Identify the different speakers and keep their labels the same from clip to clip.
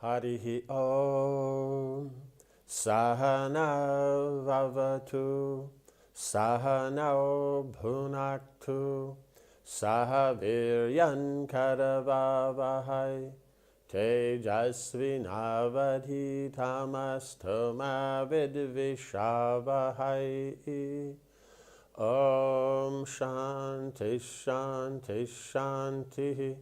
Speaker 1: Harihi Om Sahana Vavatu Sahanao Bhunaktu Sahaviryan Karavavahai Tejasvinavadhitamastoma Vidvishavahai. Om Shanti Shanti Shanti.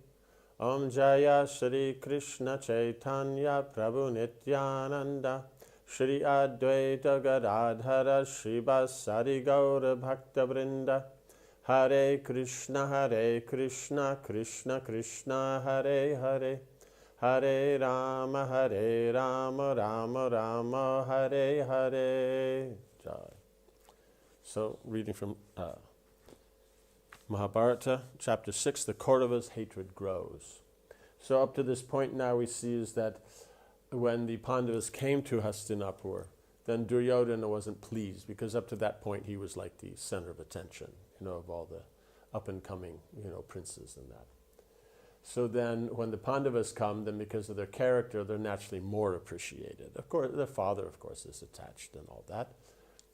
Speaker 1: Om Jaya Shri Krishna Chaitanya Prabhu Nityananda Shri Advaita Gadadhara Srivasadi Gaura Bhakta Vrinda Hare Krishna Krishna Krishna Hare Hare Hare Rama Rama Rama Hare Hare. Jai. So, reading from Mahabharata, chapter 6, the Kaurava's hatred grows. So up to this point now we see is that when the Pandavas came to Hastinapur, then Duryodhana wasn't pleased, because up to that point he was like the center of attention, of all the up-and-coming, princes and that. So then when the Pandavas come, then because of their character, they're naturally more appreciated. Of course, their father, of course, is attached and all that.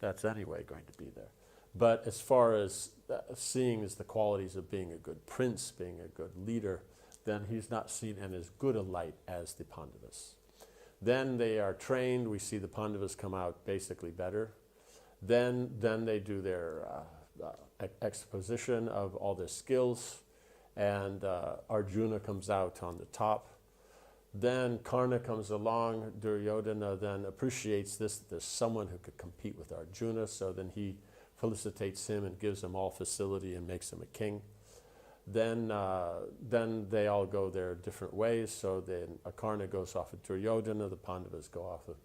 Speaker 1: That's anyway going to be there. But as far as seeing as the qualities of being a good prince, being a good leader, then he's not seen in as good a light as the Pandavas. Then they are trained. We see the Pandavas come out basically better. Then they do their exposition of all their skills, and Arjuna comes out on the top. Then Karna comes along. Duryodhana then appreciates this. There's someone who could compete with Arjuna, so then he felicitates him and gives him all facility and makes him a king. Then they all go their different ways. So then Karna goes off with Duryodhana, the Pandavas go off with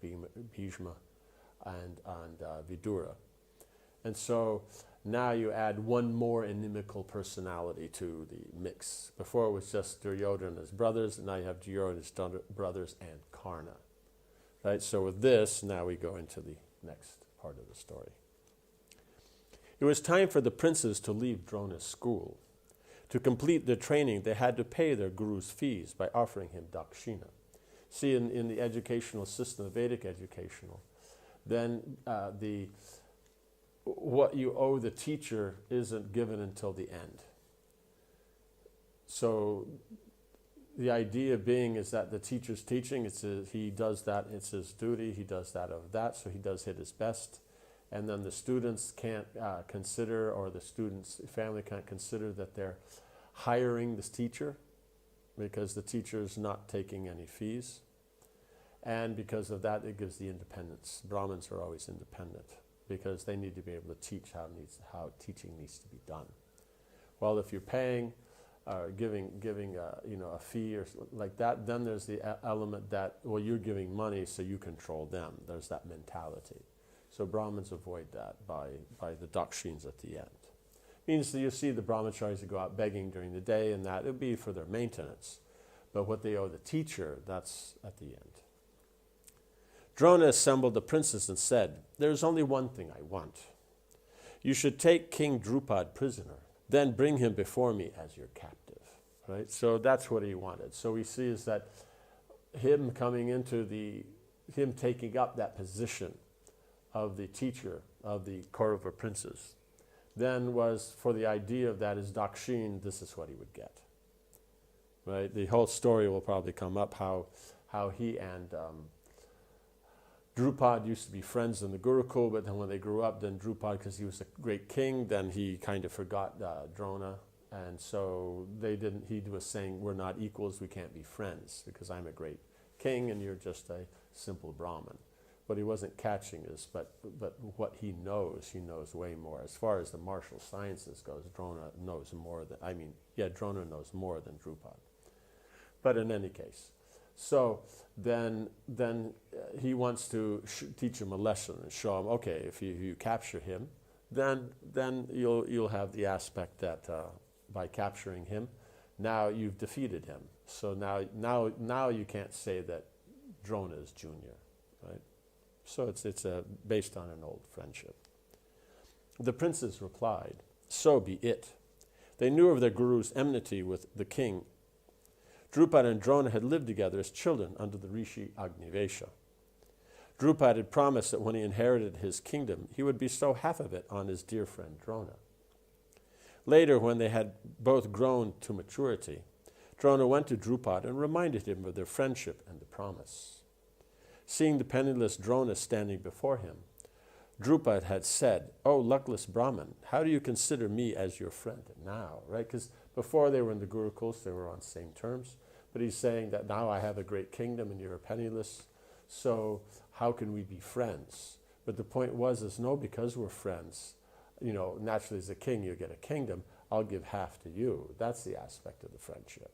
Speaker 1: Bhishma and Vidura. And so now you add one more inimical personality to the mix. Before it was just Duryodhana's brothers, and now you have Duryodhana's brothers and Karna. Right? So with this, now we go into the next part of the story. It was time for the princes to leave Drona's school. To complete their training, they had to pay their guru's fees by offering him dakshina. See, in the educational system, the Vedic educational, then what you owe the teacher isn't given until the end. So the idea being is that the teacher's teaching, he does that, it's his duty, he does that of that, so he does his best. And then the students can't consider, or the student's family can't consider that they're hiring this teacher, because the teacher is not taking any fees. And because of that, it gives the independence. Brahmins are always independent, because they need to be able to teach how teaching needs to be done. Well, if you're paying, giving a fee or like that, then there's the element that, well, you're giving money, so you control them. There's that mentality. So Brahmins avoid that by the dakshinas at the end. Means that you see the brahmacharis who go out begging during the day, and that it would be for their maintenance. But what they owe the teacher, that's at the end. Drona assembled the princes and said, "There is only one thing I want. You should take King Drupad prisoner, then bring him before me as your captive." Right? So that's what he wanted. So we see is that him taking up that position of the teacher of the Kaurava princes, then was for the idea of that is dakshin, this is what he would get. Right? The whole story will probably come up how he and Drupad used to be friends in the Gurukul, but then when they grew up, then Drupad, because he was a great king, then he kind of forgot Drona, and so he was saying, we're not equals, we can't be friends, because I'm a great king and you're just a simple Brahmin. But he wasn't catching this, but what he knows way more. As far as the martial sciences goes, Drona knows more than, Drona knows more than Drupad. But in any case, so then he wants to teach him a lesson and show him, okay, if you capture him, then you'll have the aspect that by capturing him, now you've defeated him. So now you can't say that Drona is junior, right? So it's based on an old friendship. The princes replied, "So be it." They knew of their guru's enmity with the king. Drupad and Drona had lived together as children under the Rishi Agnivesha. Drupad had promised that when he inherited his kingdom, he would bestow half of it on his dear friend Drona. Later, when they had both grown to maturity, Drona went to Drupad and reminded him of their friendship and the promise. Seeing the penniless Drona standing before him, Drupad had said, "Oh, luckless Brahmin, how do you consider me as your friend now?" Right? Because before they were in the Gurukuls, they were on same terms. But he's saying that now I have a great kingdom and you're penniless, so how can we be friends? But the point is no, because we're friends, naturally as a king you get a kingdom, I'll give half to you. That's the aspect of the friendship.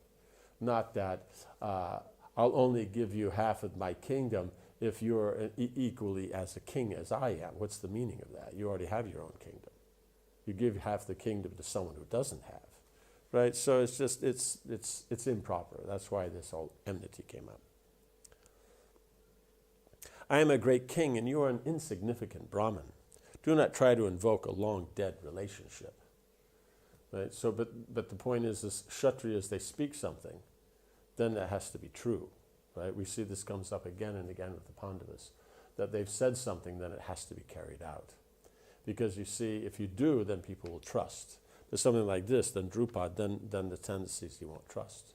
Speaker 1: Not that I'll only give you half of my kingdom if you're equally as a king as I am. What's the meaning of that? You already have your own kingdom. You give half the kingdom to someone who doesn't have, right? So it's just, it's improper. That's why this whole enmity came up. I am a great king and you are an insignificant Brahmin. Do not try to invoke a long dead relationship. Right? So, but the point is Kshatriyas, they speak something, then that has to be true. Right? We see this comes up again and again with the Pandavas, that they've said something, then it has to be carried out. Because you see, if you do, then people will trust. But something like this, then Drupad, then the tendencies he won't trust.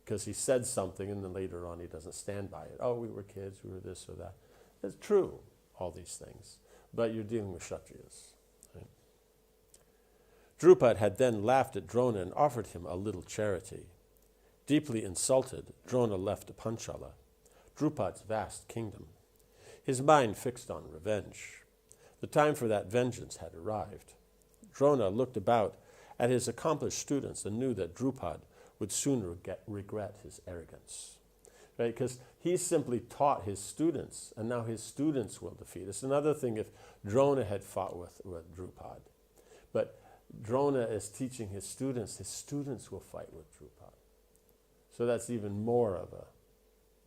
Speaker 1: Because he said something and then later on he doesn't stand by it. Oh, we were kids, we were this or that. It's true, all these things. But you're dealing with Kshatriyas. Right? Drupad had then laughed at Drona and offered him a little charity. Deeply insulted, Drona left Panchala, Drupad's vast kingdom, his mind fixed on revenge. The time for that vengeance had arrived. Drona looked about at his accomplished students and knew that Drupad would soon regret his arrogance. Right? Because he simply taught his students, and now his students will defeat us. Another thing if Drona had fought with Drupad. But Drona is teaching his students will fight with Drupad. So that's even more of an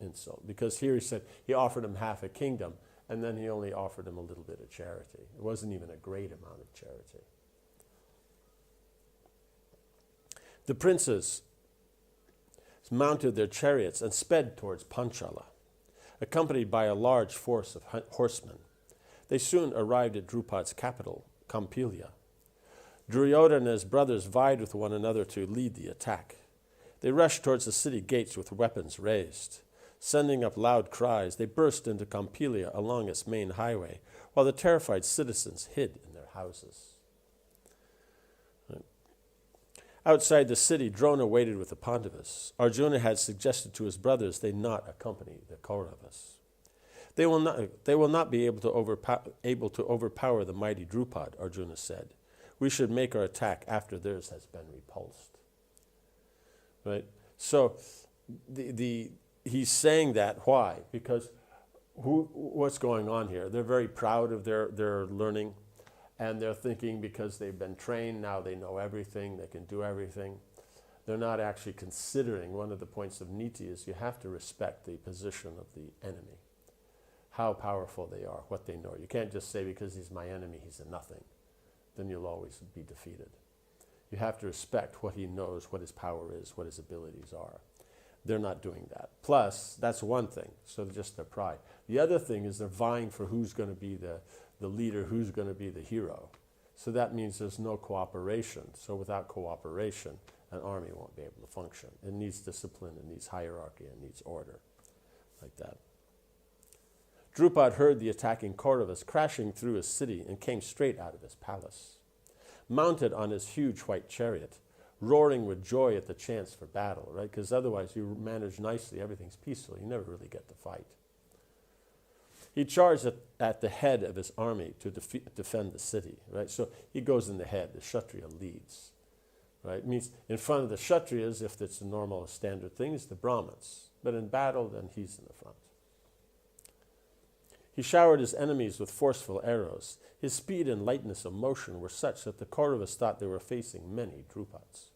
Speaker 1: insult. Because here he said he offered him half a kingdom, and then he only offered him a little bit of charity. It wasn't even a great amount of charity. The princes mounted their chariots and sped towards Panchala, accompanied by a large force of horsemen. They soon arrived at Drupad's capital, Kampilia. Duryodhana and his brothers vied with one another to lead the attack. They rushed towards the city gates with weapons raised. Sending up loud cries, they burst into Kampilia along its main highway, while the terrified citizens hid in their houses. Outside the city, Drona waited with the Pandavas. Arjuna had suggested to his brothers they not accompany the Kauravas. They will not be able to overpower the mighty Drupad, Arjuna said. We should make our attack after theirs has been repulsed. Right? So he's saying that. Why? Because what's going on here? They're very proud of their learning. And they're thinking because they've been trained, now they know everything, they can do everything. They're not actually considering, one of the points of niti is you have to respect the position of the enemy, how powerful they are, what they know. You can't just say because he's my enemy, he's a nothing. Then you'll always be defeated. You have to respect what he knows, what his power is, what his abilities are. They're not doing that. Plus, that's one thing, so just their pride. The other thing is they're vying for who's going to be the leader, who's going to be the hero. So that means there's no cooperation. So without cooperation, an army won't be able to function. It needs discipline, it needs hierarchy, it needs order, like that. Drupad heard the attacking Kauravas crashing through his city and came straight out of his palace. Mounted on his huge white chariot, roaring with joy at the chance for battle, right? Because otherwise you manage nicely, everything's peaceful, you never really get to fight. He charged at the head of his army to defend the city, right? So he goes in the head, the Kshatriya leads, right? It means in front of the Kshatriyas, if it's a normal standard thing, is the Brahmins. But in battle, then he's in the front. He showered his enemies with forceful arrows. His speed and lightness of motion were such that the Kauravas thought they were facing many Drupads.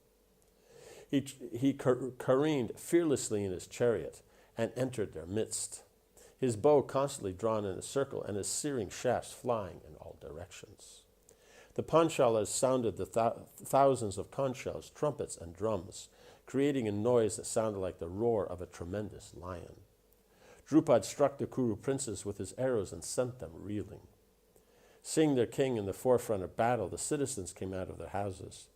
Speaker 1: He careened fearlessly in his chariot and entered their midst, his bow constantly drawn in a circle and his searing shafts flying in all directions. The Panchalas sounded the thousands of conch shells, trumpets, and drums, creating a noise that sounded like the roar of a tremendous lion. Drupad struck the Kuru princes with his arrows and sent them reeling. Seeing their king in the forefront of battle, the citizens came out of their houses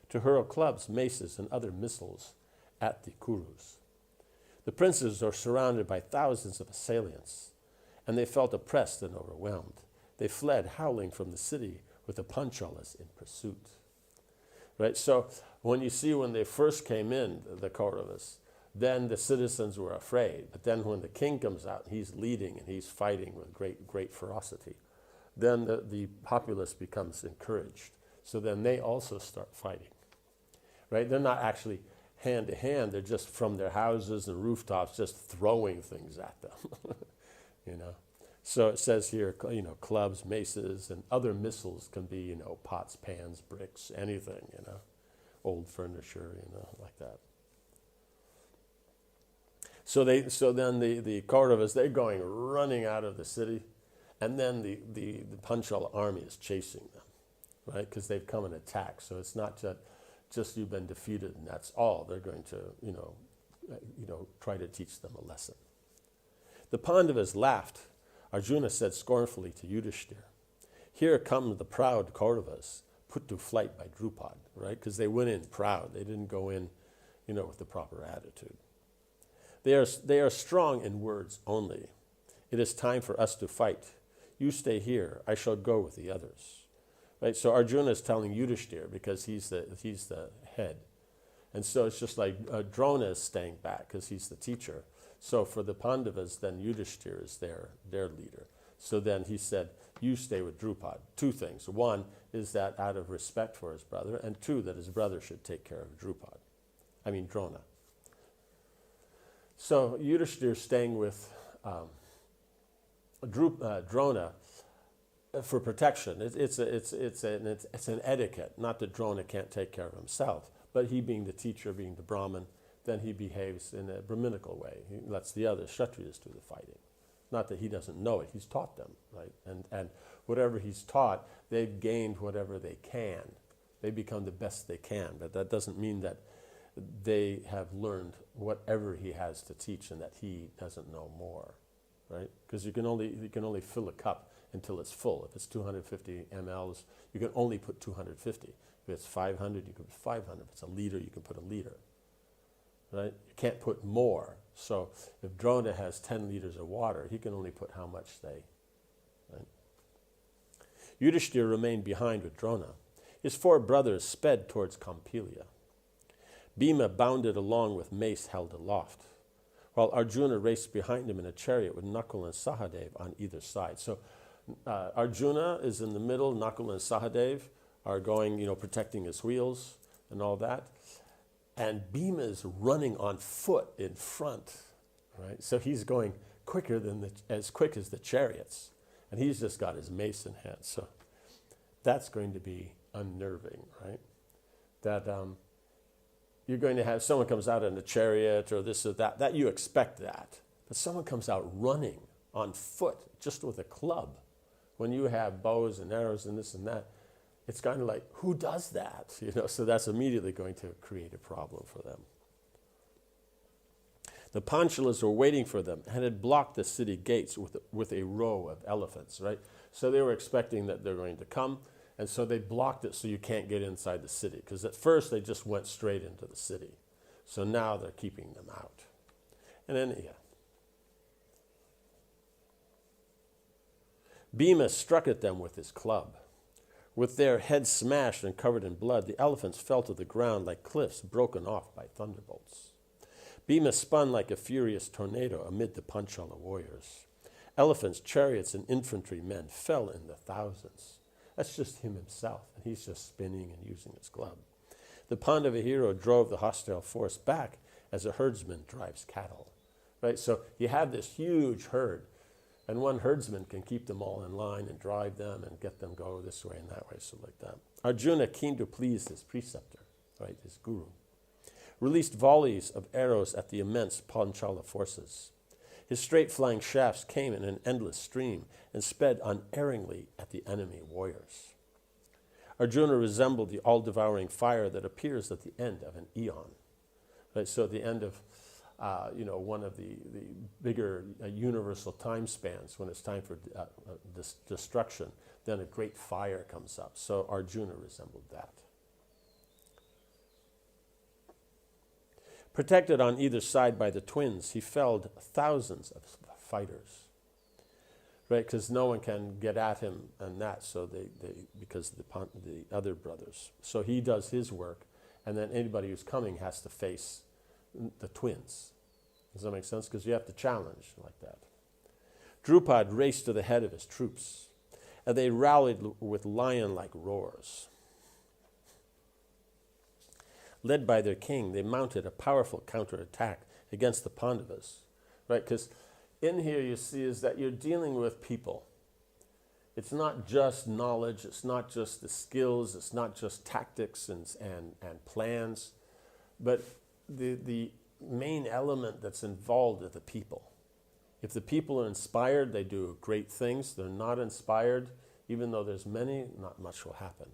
Speaker 1: to hurl clubs, maces, and other missiles at the Kurus. The princes are surrounded by thousands of assailants, and they felt oppressed and overwhelmed. They fled, howling from the city, with the Panchalas in pursuit. Right? So when they first came in, the Kauravas, then the citizens were afraid. But then when the king comes out, he's leading and he's fighting with great ferocity, then the populace becomes encouraged. So then they also start fighting. Right? They're not actually hand to hand. They're just from their houses and rooftops just throwing things at them. So it says here, clubs, maces, and other missiles can be, pots, pans, bricks, anything, old furniture, like that. So then the Kauravas, they're going running out of the city, and then the Panchala army is chasing them, right? Because they've come and attacked. So it's not just you've been defeated and that's all. They're going to, try to teach them a lesson. The Pandavas laughed. Arjuna said scornfully to Yudhishthir, "Here come the proud Kauravas, put to flight by Drupad," right? Because they went in proud. They didn't go in, with the proper attitude. They are strong in words only. It is time for us to fight. You stay here. I shall go with the others. Right? So Arjuna is telling Yudhishthir because he's the head. And so it's just like Drona is staying back because he's the teacher. So for the Pandavas, then Yudhishthir is their leader. So then he said, you stay with Drupad. Two things. One is that out of respect for his brother, and two, that his brother should take care of Drona. So Yudhishthir staying with Drona for protection. It's an etiquette. Not that Drona can't take care of himself, but he being the teacher, being the Brahmin, then he behaves in a Brahminical way. He lets the other Kshatriyas do the fighting. Not that he doesn't know it, he's taught them, right? And whatever he's taught, they've gained whatever they can. They become the best they can, but that doesn't mean that they have learned whatever he has to teach and that he doesn't know more, right? Because you can only fill a cup until it's full. If it's 250 mLs, you can only put 250. If it's 500, you can put 500. If it's a liter, you can put a liter, right? You can't put more. So if Drona has 10 liters of water, he can only put how much right? Yudhishthir remained behind with Drona. His four brothers sped towards Kampilia. Bhima bounded along with mace held aloft, while Arjuna raced behind him in a chariot with Nakul and Sahadev on either side. So Arjuna is in the middle, Nakul and Sahadev are going, protecting his wheels and all that. And Bhima is running on foot in front, right? So he's going quicker as quick as the chariots. And he's just got his mace in hand. So that's going to be unnerving, right? That you're going to have someone comes out in a chariot or this or that you expect that. But someone comes out running on foot just with a club. When you have bows and arrows and this and that, it's kind of like, who does that? So that's immediately going to create a problem for them. The Panchalas were waiting for them and had blocked the city gates with a row of elephants, right? So they were expecting that they're going to come, and so they blocked it so you can't get inside the city. Because at first they just went straight into the city. So now they're keeping them out. And then, Bhima struck at them with his club. With their heads smashed and covered in blood, the elephants fell to the ground like cliffs broken off by thunderbolts. Bhima spun like a furious tornado amid the Panchala warriors. Elephants, chariots, and infantry men fell in the thousands. That's just him himself, and he's just spinning and using his club. The Pandava hero drove the hostile force back as a herdsman drives cattle. Right? So you have this huge herd, and one herdsman can keep them all in line and drive them and get them go this way and that way, so like that. Arjuna, keen to please his preceptor, right, his guru, released volleys of arrows at the immense Panchala forces. His straight-flying shafts came in an endless stream and sped unerringly at the enemy warriors. Arjuna resembled the all-devouring fire that appears at the end of an eon. Right? So at the end of one of the bigger universal time spans, when it's time for destruction, then a great fire comes up. So Arjuna resembled that. Protected on either side by the twins, he felled thousands of fighters. Right, because no one can get at him and that, so because of the other brothers. So he does his work, and then anybody who's coming has to face the twins. Does that make sense? Because you have to challenge like that. Drupad raced to the head of his troops, and they rallied with lion-like roars. Led by their king, they mounted a powerful counterattack against the Pandavas, right? Because in here you see is that you're dealing with people. It's not just knowledge, it's not just the skills, it's not just tactics and plans, but the main element that's involved are the people. If the people are inspired, they do great things. They're not inspired, even though there's many, not much will happen.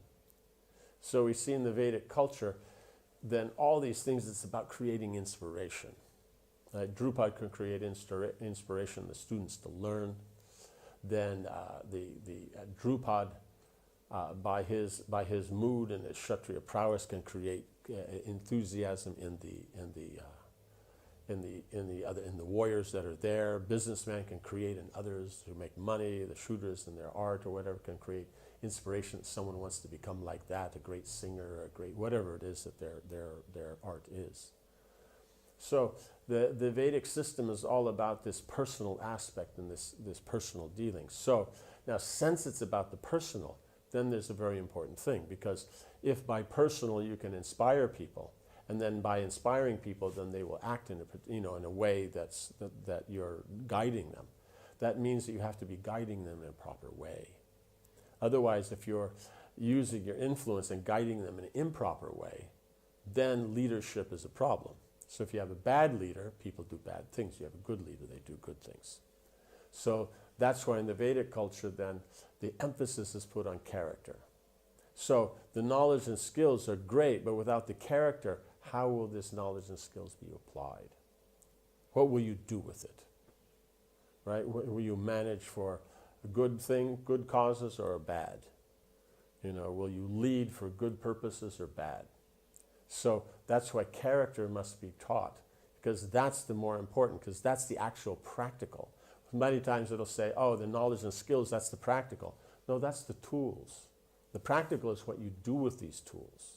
Speaker 1: So we see in the Vedic culture, then all these things, it's about creating inspiration. Drupad can create inspiration, the students to learn. Then Drupad, by his mood and his Kshatriya prowess, can create enthusiasm in the warriors that are there. Businessmen can create in others who make money. The Shudras in their art or whatever can create inspiration that someone wants to become like that, a great singer, or a great whatever it is that their art is. So the Vedic system is all about this personal aspect and this personal dealing. So now, since it's about the personal, then there's a very important thing, because if by personal you can inspire people, and then by inspiring people, then they will act in a way that you're guiding them. That means that you have to be guiding them in a proper way. Otherwise, if you're using your influence and guiding them in an improper way, then leadership is a problem. So if you have a bad leader, people do bad things. You have a good leader, they do good things. So that's why in the Vedic culture then, the emphasis is put on character. So the knowledge and skills are great, but without the character, how will this knowledge and skills be applied? What will you do with it? Right? Will you manage for a good thing, good causes, or a bad? Will you lead for good purposes or bad? So that's why character must be taught, because that's the more important, because that's the actual practical. Many times it'll say, oh, the knowledge and skills, that's the practical. No, that's the tools. The practical is what you do with these tools.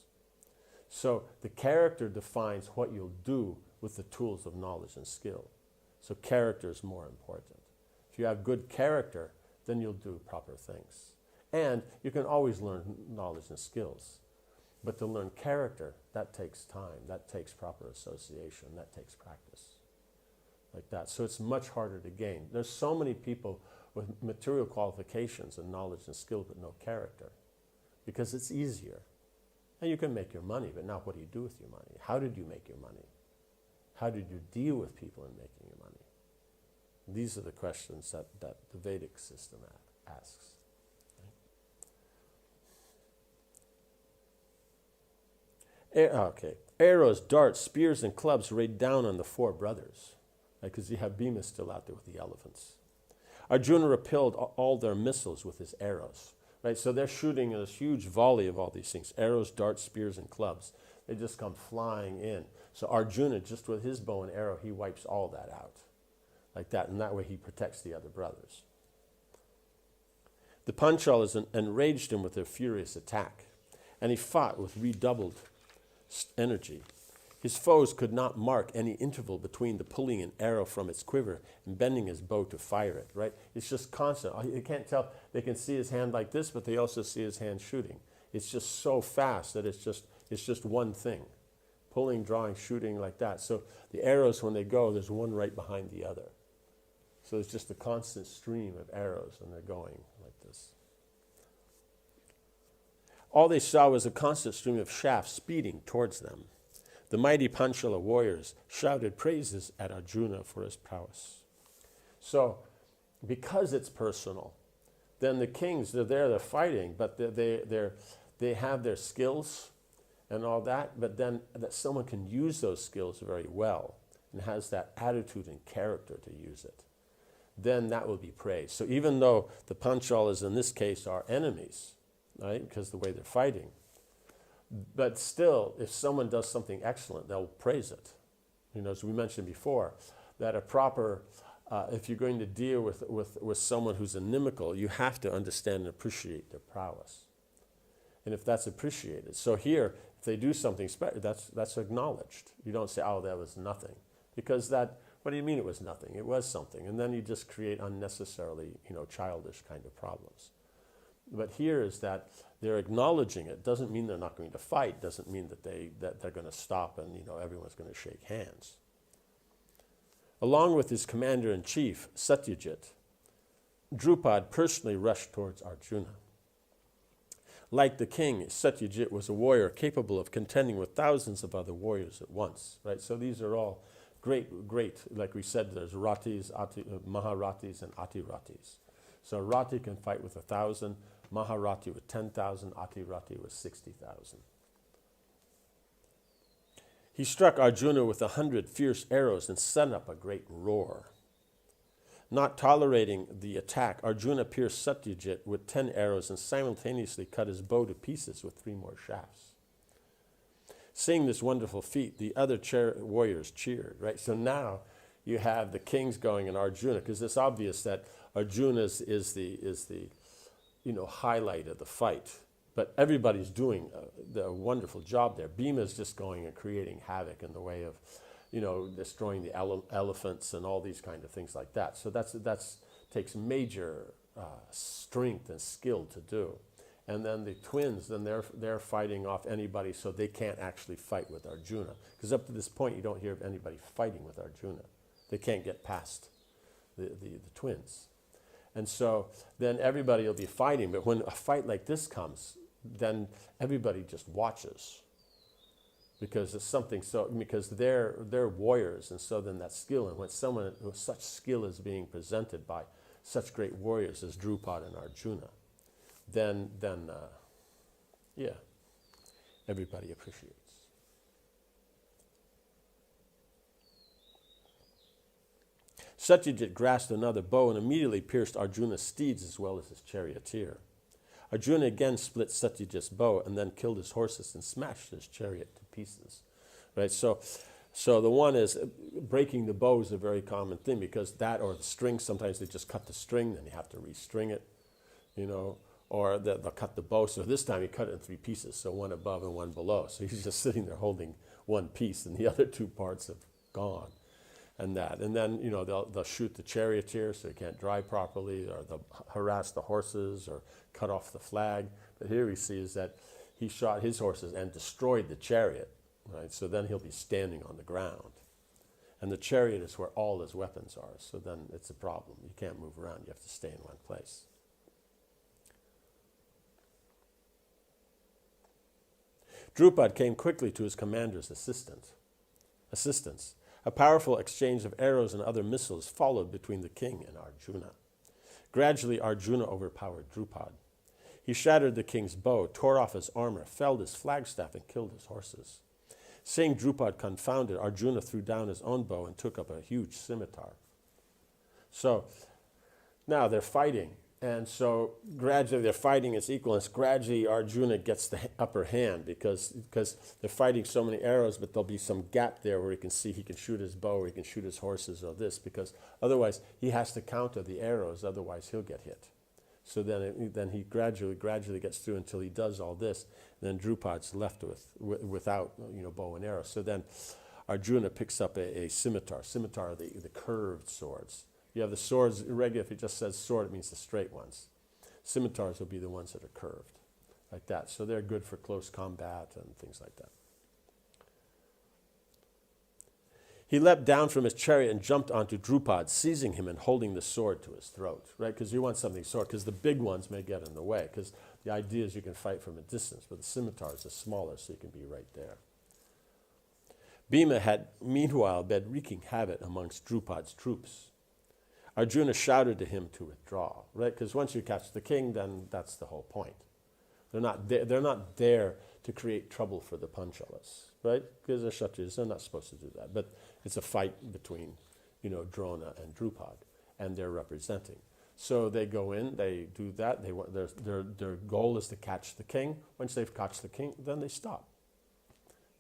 Speaker 1: So the character defines what you'll do with the tools of knowledge and skill. So character is more important. If you have good character, then you'll do proper things. And you can always learn knowledge and skills. But to learn character, that takes time, that takes proper association, that takes practice. Like that. So it's much harder to gain. There's so many people with material qualifications and knowledge and skill but no character, because it's easier. And you can make your money, but now what do you do with your money? How did you make your money? How did you deal with people in making your money? These are the questions that the Vedic system asks. Okay. Arrows, darts, spears, and clubs rained down on the four brothers, because you have Bhima still out there with the elephants. Arjuna repelled all their missiles with his arrows. Right? So they're shooting this huge volley of all these things, arrows, darts, spears, and clubs. They just come flying in. So Arjuna, just with his bow and arrow, he wipes all that out. Like that, and that way he protects the other brothers. The Panchalas enraged him with their furious attack, and he fought with redoubled energy. His foes could not mark any interval between the pulling an arrow from its quiver and bending his bow to fire it, right? It's just constant. You can't tell. They can see his hand like this, but they also see his hand shooting. It's just so fast that it's just one thing. Pulling, drawing, shooting like that. So the arrows, when they go, there's one right behind the other. So it's just a constant stream of arrows when they're going like this. All they saw was a constant stream of shafts speeding towards them. The mighty Panchala warriors shouted praises at Arjuna for his prowess. So, because it's personal, then the kings, they're there, they're fighting, but they they have their skills and all that, but then that someone can use those skills very well and has that attitude and character to use it, then that will be praised. So even though the Panchalas in this case are enemies, right, because the way they're fighting, but still, if someone does something excellent, they'll praise it. As we mentioned before, that a proper, if you're going to deal with someone who's inimical, you have to understand and appreciate their prowess. And if that's appreciated. So here, if they do something special, that's acknowledged. You don't say, oh, that was nothing. Because what do you mean it was nothing? It was something. And then you just create unnecessarily, childish kind of problems. But here is that they're acknowledging it. Doesn't mean they're not going to fight. Doesn't mean that they're going to stop and everyone's going to shake hands. Along with his commander-in-chief, Satyajit, Drupad personally rushed towards Arjuna. Like the king, Satyajit was a warrior capable of contending with thousands of other warriors at once. Right? So these are all great, like we said, there's Ratis, Maharatis, and Atiratis. So Rati can fight with 1,000, Maharati with 10,000, Atirati with 60,000. He struck Arjuna with 100 fierce arrows and sent up a great roar. Not tolerating the attack, Arjuna pierced Satyajit with 10 arrows and simultaneously cut his bow to pieces with 3 more shafts. Seeing this wonderful feat, the other warriors cheered, right? So now you have the kings going and Arjuna, because it's obvious that Arjuna is the highlight of the fight. But everybody's doing a wonderful job there. Bhima's just going and creating havoc in the way of, destroying the elephants and all these kind of things like that. So that's takes major strength and skill to do. And then the twins, then they're fighting off anybody, so they can't actually fight with Arjuna. Because up to this point, you don't hear of anybody fighting with Arjuna. They can't get past the twins. And so then everybody will be fighting, but when a fight like this comes, then everybody just watches. Because it's something because they're warriors, and so then that skill, and when someone with such skill is being presented by such great warriors as Drupad and Arjuna, then everybody appreciates. Satyajit grasped another bow and immediately pierced Arjuna's steeds as well as his charioteer. Arjuna again split Satyajit's bow and then killed his horses and smashed his chariot to pieces. Right? So the one is breaking the bow is a very common thing, because that or the string, sometimes they just cut the string, then you have to restring it, or they'll cut the bow. So this time he cut it in 3 pieces, so one above and one below. So he's just sitting there holding one piece and the other 2 parts have gone. And then they'll shoot the charioteer so he can't drive properly, or they'll harass the horses or cut off the flag. But here we see is that he shot his horses and destroyed the chariot, right? So then he'll be standing on the ground. And the chariot is where all his weapons are, so then it's a problem. You can't move around, you have to stay in one place. Drupad came quickly to his commander's assistance. A powerful exchange of arrows and other missiles followed between the king and Arjuna. Gradually, Arjuna overpowered Drupad. He shattered the king's bow, tore off his armor, felled his flagstaff, and killed his horses. Seeing Drupad confounded, Arjuna threw down his own bow and took up a huge scimitar. So now they're fighting, and so gradually they're fighting as equals. Gradually Arjuna gets the upper hand because they're fighting so many arrows, but there'll be some gap there where he can see he can shoot his bow or he can shoot his horses or this, because otherwise he has to counter the arrows, otherwise he'll get hit. So then he gradually gets through until he does all this. And then Drupad's left without bow and arrow. So then Arjuna picks up a scimitar. Scimitar are the curved swords. You have the swords, irregular, if it just says sword, it means the straight ones. Scimitars will be the ones that are curved, like that. So they're good for close combat and things like that. He leapt down from his chariot and jumped onto Drupad, seizing him and holding the sword to his throat, right? Because you want something short, because the big ones may get in the way, because the idea is you can fight from a distance, but the scimitars are smaller, so you can be right there. Bhima had meanwhile been wreaking havoc amongst Drupad's troops. Arjuna shouted to him to withdraw, right? Because once you catch the king, then that's the whole point. They're not there to create trouble for the Panchalas, right? Because they're Kshatriyas, they're not supposed to do that. But it's a fight between, Drona and Drupad, and they're representing. So they go in, they do that. Their goal is to catch the king. Once they've caught the king, then they stop.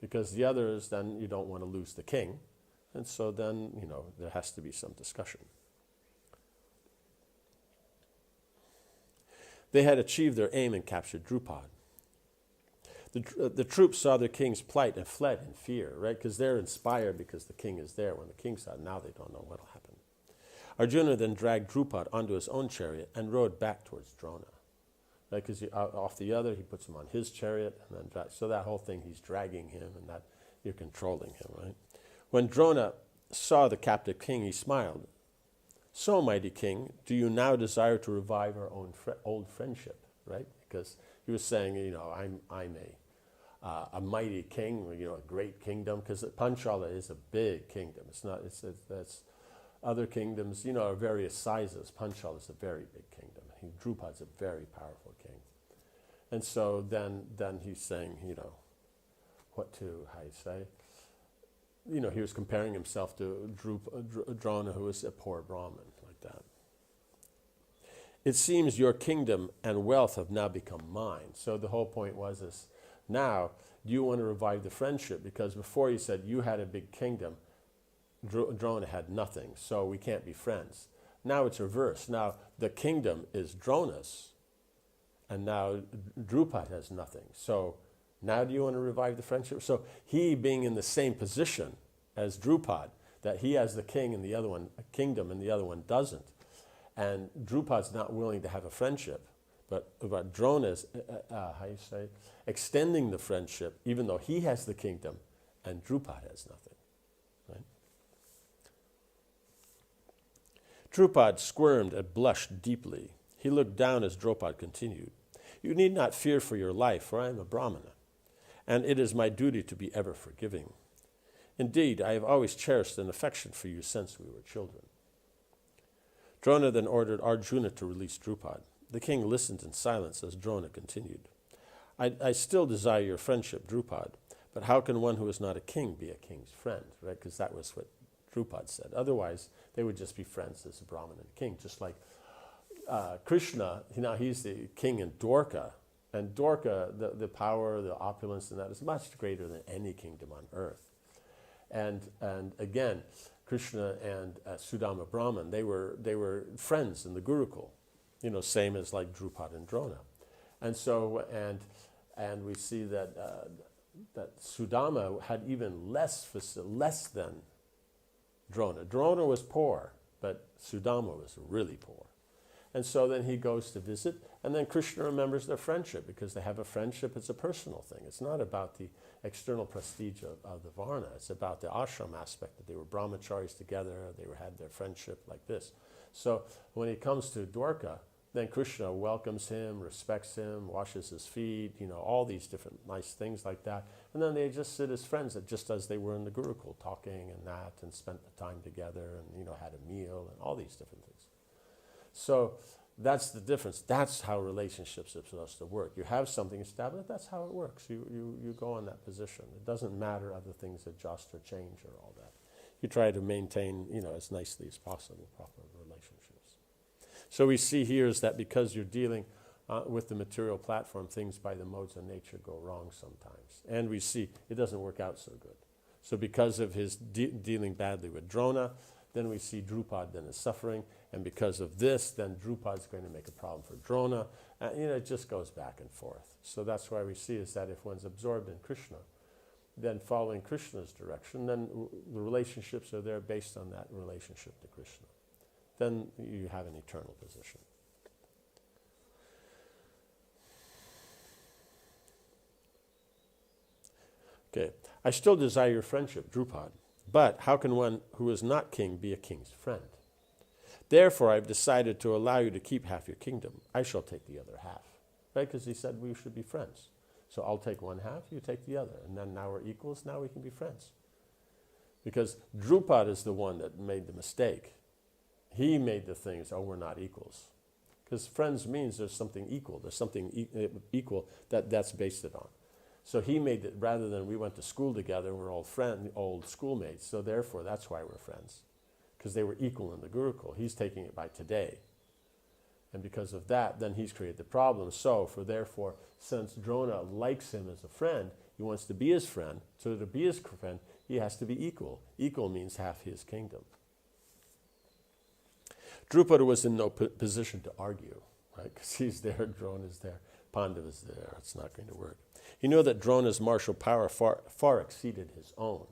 Speaker 1: Because the others, then you don't want to lose the king. And so then, there has to be some discussion. They had achieved their aim and captured Drupad. The troops saw their king's plight and fled in fear, right? Because they're inspired because the king is there. When the king's out, now they don't know what will happen. Arjuna then dragged Drupad onto his own chariot and rode back towards Drona. Right? Because off the other, he puts him on his chariot, and then so that whole thing, he's dragging him, and that you're controlling him, right? When Drona saw the captive king, he smiled. So, mighty king, do you now desire to revive our own old friendship, right? Because he was saying, I'm a mighty king, a great kingdom, because Panchala is a big kingdom. It's not. That's other kingdoms, are various sizes. Panchala is a very big kingdom. Drupad's a very powerful king, and so then he's saying, he was comparing himself to Drona, who was a poor Brahmin, like that. It seems your kingdom and wealth have now become mine. So the whole point was now you want to revive the friendship, because before you said you had a big kingdom, Drona had nothing, so we can't be friends. Now it's reversed. Now the kingdom is Drona's, and now Drupad has nothing. So now do you want to revive the friendship? So he being in the same position as Drupad, that he has the king and the other one a kingdom and the other one doesn't. And Drupad's not willing to have a friendship, but Drona's, extending the friendship, even though he has the kingdom and Drupad has nothing. Right? Drupad squirmed and blushed deeply. He looked down as Drupad continued. You need not fear for your life, for I am a Brahmana, and it is my duty to be ever forgiving. Indeed, I have always cherished an affection for you since we were children. Drona then ordered Arjuna to release Drupad. The king listened in silence as Drona continued. I still desire your friendship, Drupad, but how can one who is not a king be a king's friend, right? Because that was what Drupad said. Otherwise, they would just be friends as a Brahmin and king, just like Krishna. Now he's the king in Dwarka, and Dwarka, the power, the opulence in that is much greater than any kingdom on earth. And again, Krishna and Sudama Brahman, they were friends in the Gurukul, same as like Drupad and Drona. And so, and we see that Sudama had even less than Drona. Drona was poor, but Sudama was really poor. And so then he goes to visit, and then Krishna remembers their friendship, because they have a friendship. It's a personal thing. It's not about the external prestige of the Varna. It's about the ashram aspect, that they were brahmacharis together, had their friendship like this. So when he comes to Dwarka, then Krishna welcomes him, respects him, washes his feet, all these different nice things like that. And then they just sit as friends, just as they were in the Gurukul, talking and that, and spent the time together, and had a meal and all these different things. So that's the difference. That's how relationships are supposed to work. You have something established, that's how it works. You go in that position. It doesn't matter other things adjust or change or all that. You try to maintain, as nicely as possible, proper relationships. So we see here is that because you're dealing with the material platform, things by the modes of nature go wrong sometimes. And we see it doesn't work out so good. So because of his dealing badly with Drona, then we see Drupad then is suffering. And because of this, then Drupad's going to make a problem for Drona. It just goes back and forth. So that's why we see is that if one's absorbed in Krishna, then following Krishna's direction, then the relationships are there based on that relationship to Krishna. Then you have an eternal position. Okay, I still desire your friendship, Drupad, but how can one who is not king be a king's friend? Therefore, I've decided to allow you to keep half your kingdom. I shall take the other half. Right? Because he said we should be friends. So I'll take one half, you take the other. And then now we're equals, now we can be friends. Because Drupad is the one that made the mistake. He made the things, we're not equals. Because friends means there's something equal. There's something equal that's based it on. So he made it, rather than we went to school together, we're old schoolmates. So therefore, that's why we're friends. Because they were equal in the Gurukul. He's taking it by today. And because of that, then he's created the problem. So, therefore, since Drona likes him as a friend, he wants to be his friend. So to be his friend, he has to be equal. Equal means half his kingdom. Drupada was in no position to argue, right? Because he's there, Drona is there, Pandava is there. It's not going to work. He knew that Drona's martial power far exceeded his own,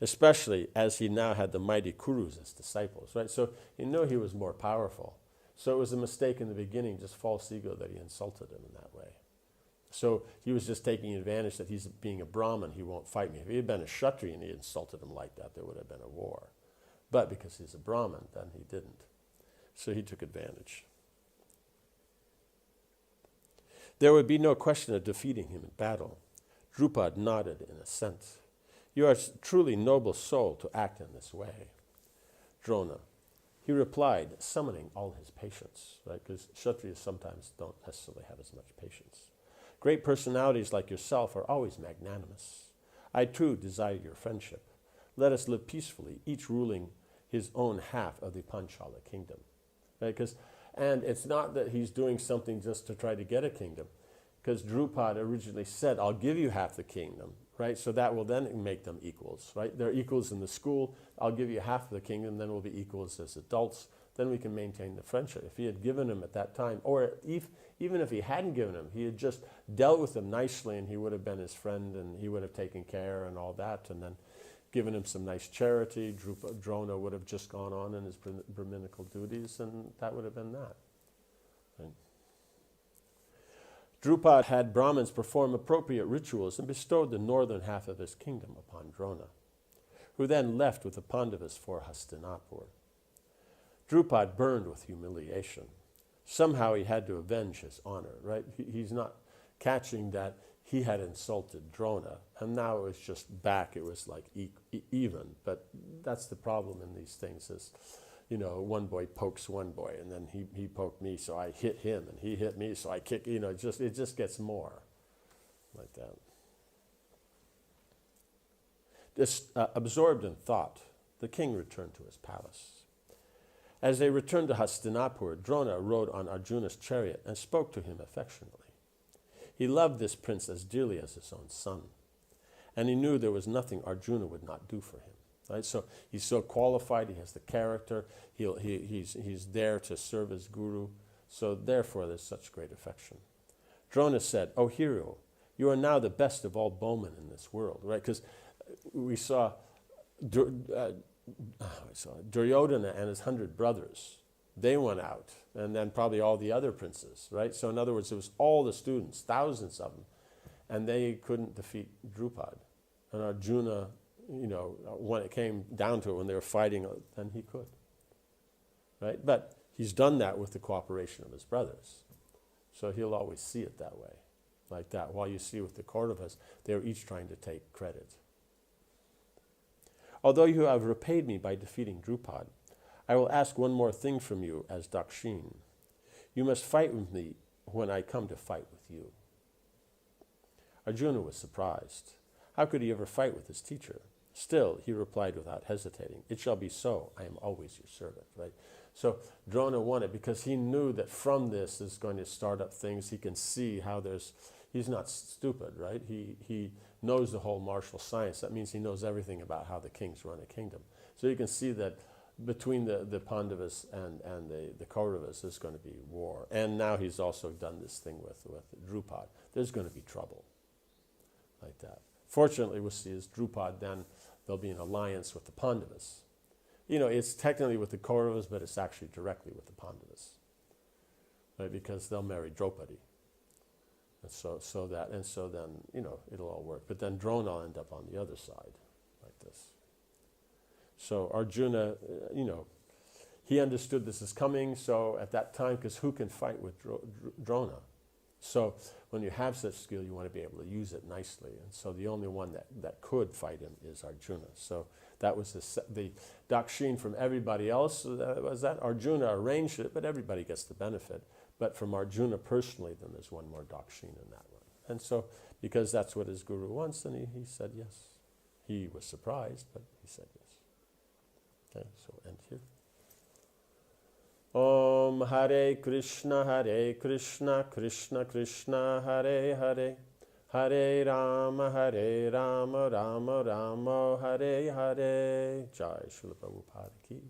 Speaker 1: especially as he now had the mighty Kurus as disciples, right? So he knew he was more powerful. So it was a mistake in the beginning, just false ego, that he insulted him in that way. So he was just taking advantage that he's being a Brahmin, he won't fight me. If he had been a Kshatriya and he insulted him like that, there would have been a war. But because he's a Brahmin, then he didn't. So he took advantage. There would be no question of defeating him in battle. Drupad nodded in assent. You are a truly noble soul to act in this way. Drona. He replied, summoning all his patience, right? Because Kshatriyas sometimes don't necessarily have as much patience. Great personalities like yourself are always magnanimous. I too desire your friendship. Let us live peacefully, each ruling his own half of the Panchala kingdom. Right? And it's not that he's doing something just to try to get a kingdom, because Drupad originally said, I'll give you half the kingdom, right? So that will then make them equals, right? They're equals in the school. I'll give you half of the kingdom, then we'll be equals as adults. Then we can maintain the friendship. If he had given him at that time, or even if he hadn't given him, he had just dealt with him nicely and he would have been his friend and he would have taken care and all that, and then given him some nice charity, Drona would have just gone on in his Brahminical duties, and that would have been that. Right? Drupad had Brahmins perform appropriate rituals and bestowed the northern half of his kingdom upon Drona, who then left with the Pandavas for Hastinapur. Drupad burned with humiliation. Somehow he had to avenge his honor, right? He's not catching that he had insulted Drona, and now it was just back, it was like even. But that's the problem in these things is, one boy pokes one boy, and then he poked me, so I hit him, and he hit me, so I kick, it just gets more like that. Absorbed in thought, the king returned to his palace. As they returned to Hastinapur, Drona rode on Arjuna's chariot and spoke to him affectionately. He loved this prince as dearly as his own son, and he knew there was nothing Arjuna would not do for him. Right? So he's so qualified, he has the character, he's there to serve as guru, so therefore there's such great affection. Drona said, "O hero, you are now the best of all bowmen in this world," right? Because we saw Duryodhana and his 100 brothers. They went out, and then probably all the other princes, right? So in other words, it was all the students, thousands of them, and they couldn't defeat Drupad. And Arjuna, when it came down to it, when they were fighting, then he could, right? But he's done that with the cooperation of his brothers. So he'll always see it that way, like that. While you see with the Kauravas, they're each trying to take credit. Although you have repaid me by defeating Drupad, I will ask one more thing from you as Dakshin. You must fight with me when I come to fight with you. Arjuna was surprised. How could he ever fight with his teacher? Still, he replied without hesitating, "It shall be so. I am always your servant." Right? So Drona wanted, because he knew that from this is going to start up things. He can see how he's not stupid, right? He knows the whole martial science. That means he knows everything about how the kings run a kingdom. So you can see that between the Pandavas and the Kauravas, there's going to be war. And now he's also done this thing with Drupad. There's going to be trouble like that. Fortunately, we'll see as Drupad, then there'll be an alliance with the Pandavas. It's technically with the Kauravas, but it's actually directly with the Pandavas, right? Because they'll marry Draupadi. And so then, it'll all work. But then Drona will end up on the other side, like this. So Arjuna, he understood this is coming. So at that time, because who can fight with Drona? So when you have such skill, you want to be able to use it nicely. And so the only one that could fight him is Arjuna. So that was the dakshin from everybody else. Was that Arjuna arranged it, but everybody gets the benefit. But from Arjuna personally, then there's one more dakshin in that one. And so because that's what his guru wants, then he said yes. He was surprised, but he said yes. Okay, so end here. Om Hare Krishna, Krishna Krishna, Hare Hare, Hare Rama, Rama Rama, Hare Hare. Jai Srila Prabhupada ki